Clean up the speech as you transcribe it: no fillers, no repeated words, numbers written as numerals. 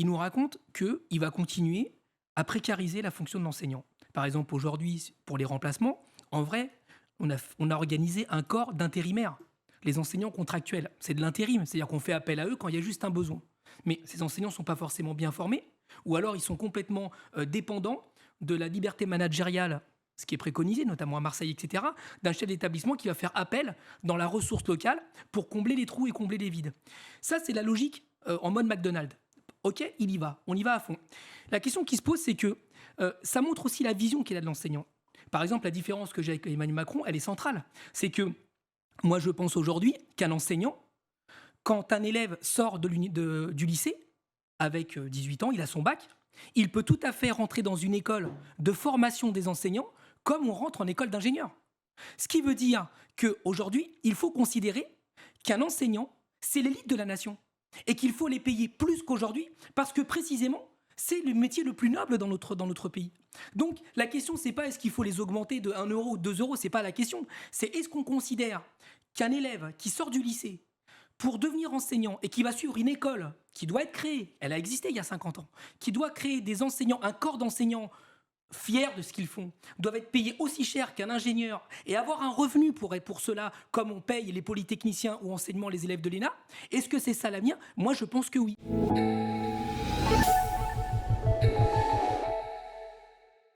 il nous raconte qu'il va continuer à précariser la fonction de l'enseignant. Par exemple, aujourd'hui, pour les remplacements, en vrai, on a organisé un corps d'intérimaires. Les enseignants contractuels, c'est de l'intérim, c'est-à-dire qu'on fait appel à eux quand il y a juste un besoin. Mais ces enseignants ne sont pas forcément bien formés, ou alors ils sont complètement dépendants de la liberté managériale, ce qui est préconisé, notamment à Marseille, etc., d'un chef d'établissement qui va faire appel dans la ressource locale pour combler les trous et combler les vides. Ça, c'est la logique en mode McDonald's. Ok, on y va à fond. La question qui se pose, c'est que ça montre aussi la vision qu'il a de l'enseignant. Par exemple, la différence que j'ai avec Emmanuel Macron, elle est centrale. C'est que moi, je pense aujourd'hui qu'un enseignant, quand un élève sort du lycée, avec 18 ans, il a son bac, il peut tout à fait rentrer dans une école de formation des enseignants comme on rentre en école d'ingénieur. Ce qui veut dire qu'aujourd'hui, il faut considérer qu'un enseignant, c'est l'élite de la nation et qu'il faut les payer plus qu'aujourd'hui parce que précisément, c'est le métier le plus noble dans notre pays. Donc la question, c'est pas est-ce qu'il faut les augmenter de 1 euro ou 2 euros, c'est pas la question. C'est est-ce qu'on considère qu'un élève qui sort du lycée pour devenir enseignant et qui va suivre une école qui doit être créée, elle a existé il y a 50 ans, qui doit créer des enseignants, un corps d'enseignants fiers de ce qu'ils font, doivent être payés aussi cher qu'un ingénieur et avoir un revenu pour cela, comme on paye les polytechniciens ou enseignement les élèves de l'ENA, est-ce que c'est ça l'avenir ? Moi, je pense que oui.